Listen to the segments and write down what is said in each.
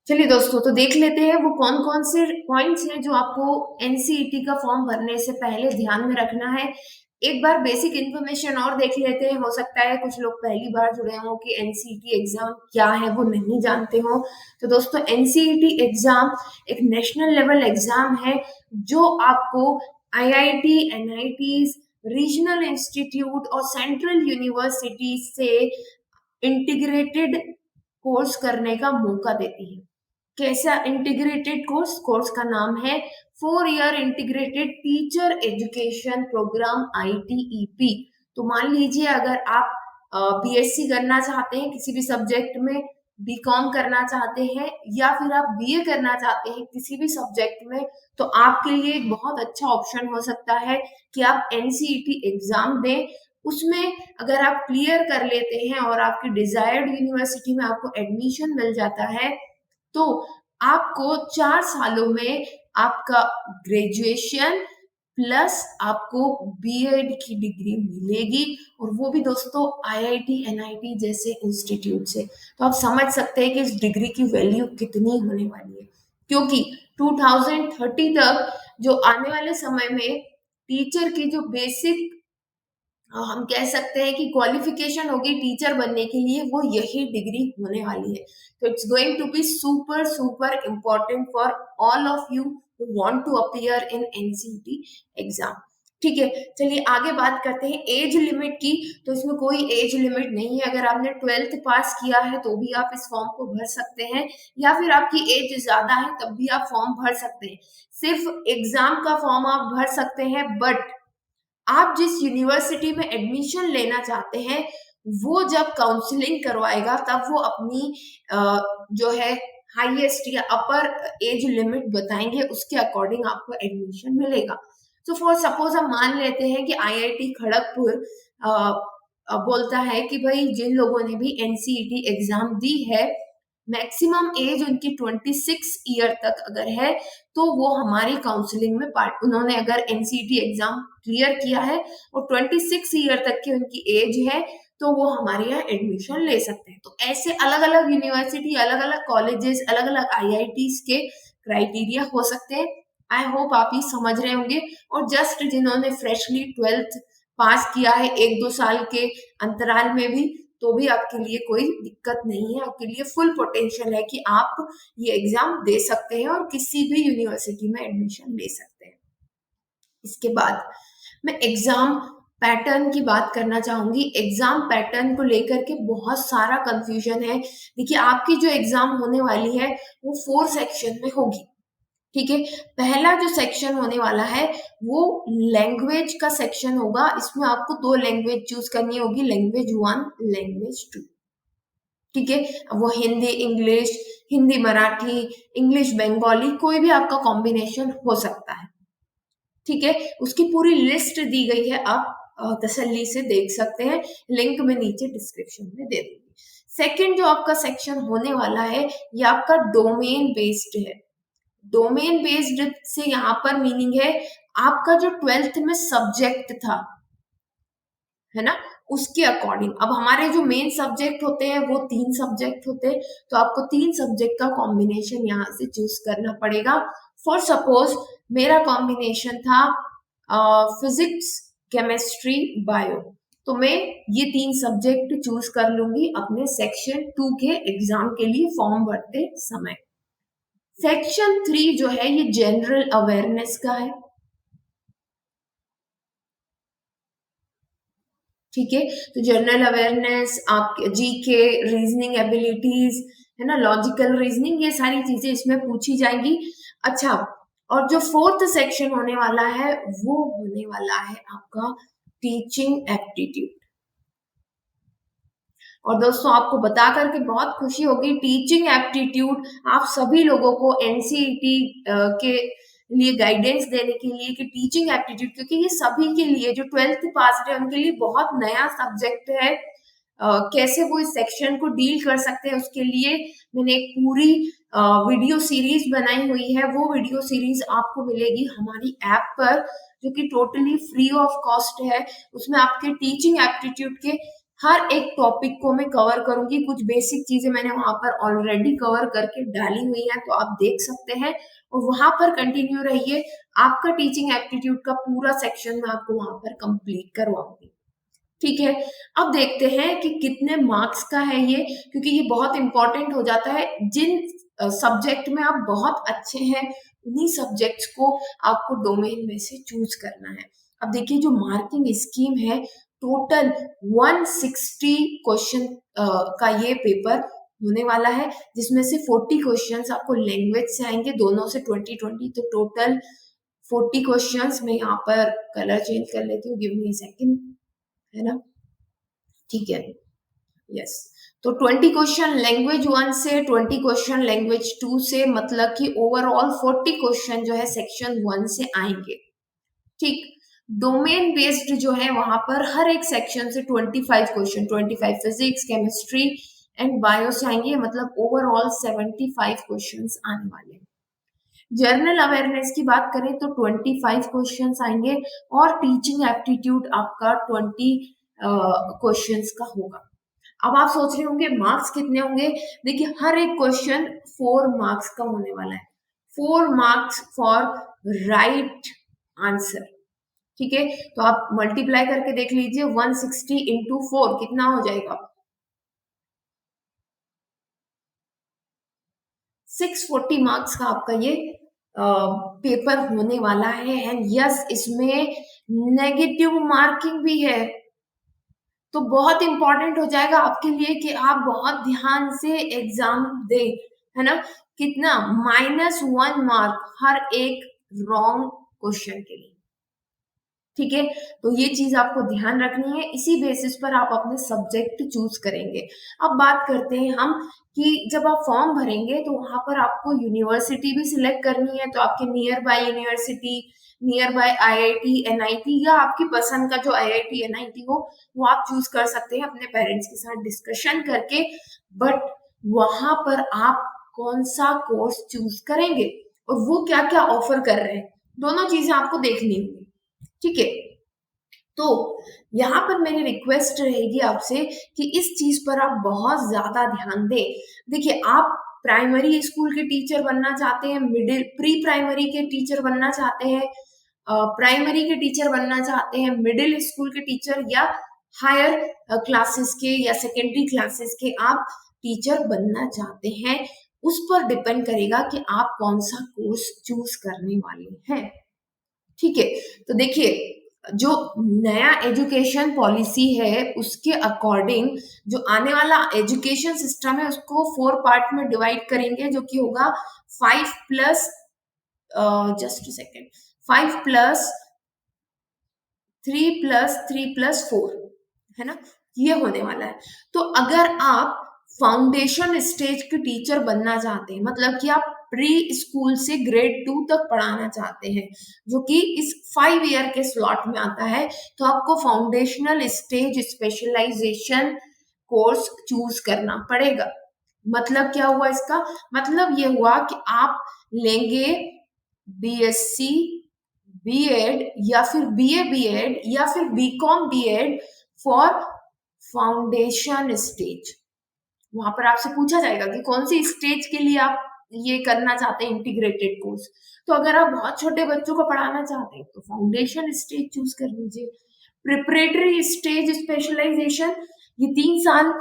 चलिए दोस्तों, तो देख लेते हैं वो कौन कौन से पॉइंट्स हैं जो आपको एनसीईटी का फॉर्म भरने से पहले ध्यान में रखना है। एक बार बेसिक इन्फॉर्मेशन और देख लेते हैं। हो सकता है कुछ लोग पहली बार जुड़े हों कि एनसीईटी एग्जाम क्या है वो नहीं जानते हो। तो दोस्तों, एनसीईटी एग्जाम एक नेशनल लेवल एग्जाम है जो आपको आईआईटी, एनआईटीज, रीजनल इंस्टीट्यूट और सेंट्रल यूनिवर्सिटी से इंटीग्रेटेड कोर्स करने का मौका देती है। कैसा इंटीग्रेटेड कोर्स का नाम है 4 year integrated teacher education program, ITEP। तो मान लीजिए अगर आप बीएससी करना चाहते हैं किसी भी सब्जेक्ट में, बीकॉम करना चाहते हैं या फिर आप बीए करना चाहते हैं किसी भी सब्जेक्ट में, तो आपके लिए एक बहुत अच्छा ऑप्शन हो सकता है कि आप एनसीईटी एग्जाम दें। उसमें अगर आप क्लियर कर लेते हैं और आपकी डिजायर्ड यूनिवर्सिटी में आपको एडमिशन मिल जाता है, तो आपको 4 सालों में आपका ग्रेजुएशन प्लस आपको बीएड की डिग्री मिलेगी, और वो भी दोस्तों आईआईटी, एनआईटी जैसे इंस्टीट्यूट से। तो आप समझ सकते हैं कि इस डिग्री की वैल्यू कितनी होने वाली है, क्योंकि 2030 तक जो आने वाले समय में टीचर की जो बेसिक हम कह सकते हैं कि क्वालिफिकेशन होगी टीचर बनने के लिए, वो यही डिग्री होने वाली है। तो it's going to be super super important for all of you who want to appear in NCET exam. ठीक है, चलिए आगे बात करते हैं एज लिमिट की। तो इसमें कोई एज लिमिट नहीं है। अगर आपने 12th पास किया है तो भी आप इस फॉर्म को भर सकते हैं, या फिर आपकी एज ज्यादा है तब भी आप फॉर्म भर सकते हैं। सिर्फ एग्जाम का फॉर्म आप भर सकते हैं, बट आप जिस यूनिवर्सिटी में एडमिशन लेना चाहते हैं वो जब काउंसलिंग करवाएगा तब वो अपनी जो है हाईएस्ट या अपर एज लिमिट बताएंगे, उसके अकॉर्डिंग आपको एडमिशन मिलेगा। तो फॉर सपोज हम मान लेते हैं कि आईआईटी खड़गपुर बोलता है कि भाई जिन लोगों ने भी एनसीईटी एग्जाम दी है, मैक्सिमम एज उनकी 26 ईयर तक अगर है, तो वो हमारी काउंसलिंग में पार्ट, उन्होंने अगर एनसीईटी एग्जाम क्लियर किया है और 26 ईयर तक की उनकी एज है, तो वो हमारे यहाँ एडमिशन ले सकते हैं। तो ऐसे अलग अलग यूनिवर्सिटी, अलग अलग कॉलेजेस, अलग अलग आईआईटीज के क्राइटेरिया हो सकते हैं। आई होप आप ये समझ रहे होंगे। और जस्ट जिन्होंने फ्रेशली 12th पास किया है 1-2 साल के अंतराल में भी, तो भी आपके लिए कोई दिक्कत नहीं है। आपके लिए फुल पोटेंशियल है कि आप ये एग्जाम दे सकते हैं और किसी भी यूनिवर्सिटी में एडमिशन ले सकते हैं। इसके बाद मैं एग्जाम पैटर्न की बात करना चाहूंगी। एग्जाम पैटर्न को लेकर के बहुत सारा कंफ्यूजन है। देखिए, आपकी जो एग्जाम होने वाली है वो 4 सेक्शन में होगी। ठीक है, पहला जो सेक्शन होने वाला है वो लैंग्वेज का सेक्शन होगा। इसमें आपको 2 लैंग्वेज चूज करनी होगी, लैंग्वेज 1, लैंग्वेज 2। ठीक है, वो हिंदी इंग्लिश, हिंदी मराठी, इंग्लिश बंगाली, कोई भी आपका कॉम्बिनेशन हो सकता है। ठीक है, उसकी पूरी लिस्ट दी गई है, आप तसल्ली से देख सकते हैं, लिंक में नीचे डिस्क्रिप्शन में दे दूंगी। सेकंड जो आपका सेक्शन होने वाला है ये आपका डोमेन बेस्ड है। डोमेन बेस्ड से यहाँ पर मीनिंग है आपका जो 12th में सब्जेक्ट था, है ना, उसके अकॉर्डिंग। अब हमारे जो मेन सब्जेक्ट होते हैं वो 3 सब्जेक्ट होते हैं, तो आपको 3 सब्जेक्ट का कॉम्बिनेशन यहाँ से चूज करना पड़ेगा। फॉर सपोज मेरा कॉम्बिनेशन था फिजिक्स, केमिस्ट्री, बायो, तो मैं ये 3 सब्जेक्ट चूज कर लूंगी अपने सेक्शन 2 के एग्जाम के लिए फॉर्म भरते समय। सेक्शन 3 जो है ये जनरल अवेयरनेस का है। ठीक है, तो जनरल अवेयरनेस, आप जीके, रीजनिंग एबिलिटीज, है ना, लॉजिकल रीजनिंग, ये सारी चीजें इसमें पूछी जाएंगी। अच्छा, और जो 4th सेक्शन होने वाला है वो होने वाला है आपका टीचिंग एप्टीट्यूड। और दोस्तों, आपको बता करके बहुत खुशी होगी, टीचिंग एप्टीट्यूड आप सभी लोगों को एनसीईटी के लिए गाइडेंस देने के लिए कि टीचिंग एप्टीट्यूड, क्योंकि ये सभी के लिए जो 12th पास है उनके लिए बहुत नया सब्जेक्ट है। कैसे वो इस सेक्शन को डील कर सकते हैं उसके लिए मैंने एक पूरी वीडियो सीरीज बनाई हुई है। वो वीडियो सीरीज आपको मिलेगी हमारी ऐप पर, जो कि टोटली फ्री ऑफ कॉस्ट है। उसमें आपके टीचिंग एप्टीट्यूड के हर एक टॉपिक को मैं कवर करूंगी, कुछ बेसिक चीजें मैंने वहां पर ऑलरेडी कवर करके डाली हुई हैं, तो आप देख सकते हैं और वहां पर कंटिन्यू रहिए। आपका टीचिंग एप्टीट्यूड का पूरा सेक्शन मैं आपको वहां पर कंप्लीट करवाऊंगी। ठीक है, अब देखते हैं कि कितने मार्क्स का है ये, क्योंकि ये बहुत इंपॉर्टेंट हो जाता है। जिन सब्जेक्ट में आप बहुत अच्छे हैं उन्हीं सब्जेक्ट्स को आपको डोमेन में से चूज करना है। अब देखिए जो मार्किंग स्कीम है, टोटल 160 क्वेश्चन का ये पेपर होने वाला है, जिसमें से 40 क्वेश्चंस आपको लैंग्वेज से आएंगे, दोनों से 20-20, तो टोटल 40 क्वेश्चंस। मैं यहाँ पर कलर चेंज कर लेती हूँ, गिव मी अ सेकंड, है ना, ठीक है, यस। तो 20 क्वेश्चन लैंग्वेज 1 से, 20 क्वेश्चन लैंग्वेज 2 से, मतलब कि ओवरऑल 40 क्वेश्चन जो है सेक्शन 1 से आएंगे। ठीक, डोमेन बेस्ड जो है वहां पर हर एक सेक्शन से 25 question, 25 physics, chemistry and bio से आएंगे, मतलब ओवरऑल 75 क्वेश्चंस आने वाले हैं। जर्नल अवेयरनेस की बात करें तो 25 क्वेश्चंस आएंगे और टीचिंग एप्टीट्यूड आपका 20 क्वेश्चंस का होगा। अब आप सोच रहे होंगे मार्क्स कितने होंगे। देखिए हर एक क्वेश्चन 4 मार्क्स का होने वाला है, 4 मार्क्स फॉर राइट आंसर। ठीक है, तो आप मल्टीप्लाई करके देख लीजिए, 160 इंटू 4 कितना हो जाएगा, 640 मार्क्स का आपका ये पेपर होने वाला है। एंड यस, इसमें नेगेटिव मार्किंग भी है, तो बहुत इंपॉर्टेंट हो जाएगा आपके लिए कि आप बहुत ध्यान से एग्जाम दें, है ना। कितना, -1 मार्क हर एक रॉन्ग क्वेश्चन के लिए। ठीक है, तो ये चीज आपको ध्यान रखनी है, इसी बेसिस पर आप अपने सब्जेक्ट चूज करेंगे। अब बात करते हैं हम कि जब आप फॉर्म भरेंगे तो वहां पर आपको यूनिवर्सिटी भी सिलेक्ट करनी है, तो आपके near by university, near by IIT NIT, या आपकी पसंद का जो आईआईटी एनआईटी हो वो आप चूज कर सकते हैं अपने पेरेंट्स के साथ डिस्कशन करके। बट वहां पर आप कौन सा कोर्स चूज करेंगे और वो क्या क्या ऑफर कर रहे हैं, दोनों चीजें आपको देखनी होगी। ठीक है, तो यहाँ पर मेरी रिक्वेस्ट रहेगी आपसे कि इस चीज पर आप बहुत ज्यादा ध्यान दें। देखिए आप प्राइमरी स्कूल के टीचर बनना चाहते हैं, मिडिल प्री प्राइमरी के टीचर बनना चाहते हैं, प्राइमरी के टीचर बनना चाहते हैं, मिडिल स्कूल के टीचर, या हायर क्लासेस के या सेकेंडरी क्लासेस के आप टीचर बनना चाहते हैं, उस पर डिपेंड करेगा कि आप कौन सा कोर्स चूज करने वाले हैं। ठीक है, तो देखिए जो नया एजुकेशन पॉलिसी है उसके अकॉर्डिंग जो आने वाला एजुकेशन सिस्टम है उसको 4 पार्ट में डिवाइड करेंगे, जो कि होगा 5 plus, just second, 5 plus 3 plus 3 plus 4, है ना, ये होने वाला है। तो अगर आप फाउंडेशन स्टेज के टीचर बनना चाहते हैं, मतलब कि आप प्री स्कूल से ग्रेड 2 तक पढ़ाना चाहते हैं, जो कि इस 5 ईयर के स्लॉट में आता है, तो आपको foundational stage specialization course choose करना पड़ेगा। मतलब क्या हुआ इसका, मतलब ये हुआ कि आप लेंगे बीएससी बीएड या फिर बीए बीएड या फिर BCom BEd for foundation stage. वहां पर आपसे पूछा जाएगा कि कौन सी स्टेज के लिए आप ये करना चाहते हैं इंटीग्रेटेड कोर्स। तो अगर आप बहुत छोटे बच्चों को पढ़ाना चाहते हैं तो फाउंडेशन स्टेज चूज कर लीजिए। प्रिपरेटरी स्टेज स्पेशलाइजेशन, ये 3 साल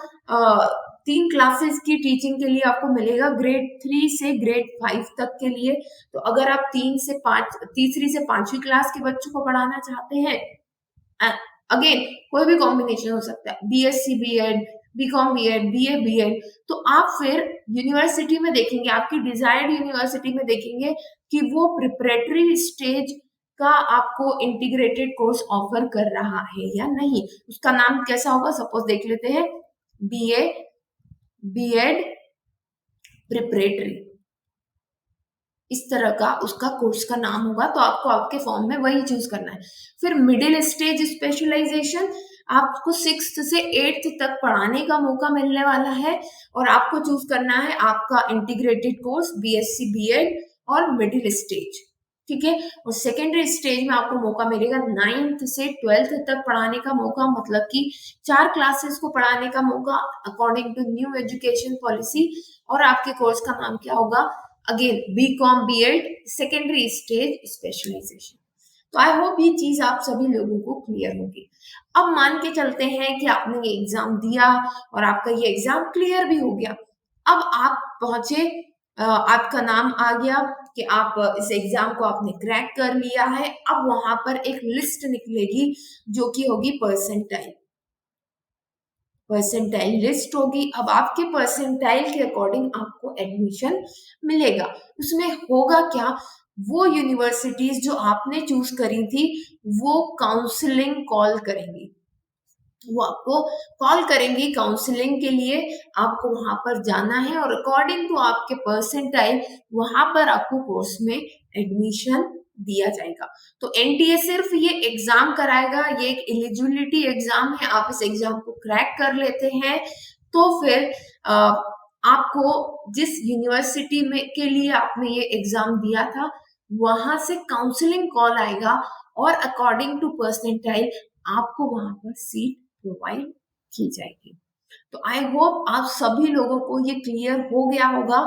3 क्लासेस की टीचिंग के लिए आपको मिलेगा, ग्रेड 3 से ग्रेड 5 तक के लिए। तो अगर आप 3 से 5वीं क्लास के बच्चों को पढ़ाना चाहते हैं, अगेन कोई भी कॉम्बिनेशन हो सकता है, BSc BEd, BCom BEd, BA BEd, तो आप फिर यूनिवर्सिटी में देखेंगे, आपकी डिजायर्ड यूनिवर्सिटी में देखेंगे कि वो प्रिपरेटरी स्टेज का आपको इंटीग्रेटेड कोर्स ऑफर कर रहा है या नहीं। उसका नाम कैसा होगा, सपोज देख लेते हैं, बीए बीएड प्रिपरेटरी, इस तरह का उसका कोर्स का नाम होगा, तो आपको आपके फॉर्म में वही चूज करना है। फिर मिडिल स्टेज स्पेशलाइजेशन, आपको 6th से 8th तक पढ़ाने का मौका मिलने वाला है और आपको चूज करना है आपका इंटीग्रेटेड कोर्स बीएससी बीएड और मिडिल स्टेज। ठीक है। और सेकेंडरी स्टेज में आपको मौका मिलेगा 9th से 12th तक पढ़ाने का मौका, मतलब कि 4 क्लासेस को पढ़ाने का मौका according to new education policy. और आपके कोर्स का नाम क्या होगा? Again BCom BEd secondary stage specialisation. तो आई होप ये चीज आप सभी लोगों को क्लियर होगी। अब मान के चलते हैं कि आपने ये एग्जाम दिया और आपका ये एग्जाम क्लियर भी हो गया। अब आप पहुंचे, आपका नाम आ गया कि आप इस एग्जाम को आपने क्रैक कर लिया है। अब वहां पर एक लिस्ट निकलेगी जो कि होगी परसेंटाइल, परसेंटाइल लिस्ट होगी। अब आपके परसेंटाइल के अकॉर्डिंग आपको एडमिशन मिलेगा। उसमें होगा क्या, वो यूनिवर्सिटीज जो आपने चूज करी थी वो काउंसलिंग कॉल करेंगी, वो आपको कॉल करेंगी काउंसलिंग के लिए। आपको वहां पर जाना है और अकॉर्डिंग टू आपके परसेंटाइल वहां पर आपको कोर्स में एडमिशन दिया जाएगा। तो एनटीए सिर्फ ये एग्जाम कराएगा, ये एक एलिजिबिलिटी एग्जाम है। आप इस एग्जाम को क्रैक कर लेते हैं तो फिर आपको जिस यूनिवर्सिटी में के लिए आपने ये एग्जाम दिया था वहां से काउंसलिंग कॉल आएगा और अकॉर्डिंग टू परसेंटाइल आपको वहां पर सीट प्रोवाइड की जाएगी। तो आई होप आप सभी लोगों को ये क्लियर हो गया होगा।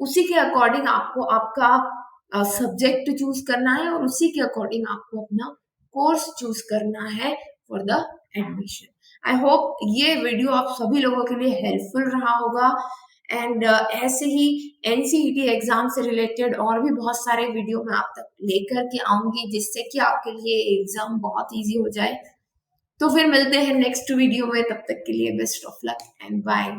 उसी के अकॉर्डिंग आपको आपका सब्जेक्ट चूज करना है और उसी के अकॉर्डिंग आपको अपना कोर्स चूज करना है for the admission. I hope ये वीडियो आप सभी लोगों के लिए हेल्पफुल रहा होगा। एंड ऐसे ही एनसीईटी एग्जाम से रिलेटेड और भी बहुत सारे वीडियो मैं आप तक लेकर के आऊंगी जिससे कि आपके लिए एग्जाम बहुत इजी हो जाए। तो फिर मिलते हैं नेक्स्ट वीडियो में, तब तक के लिए best of luck and bye.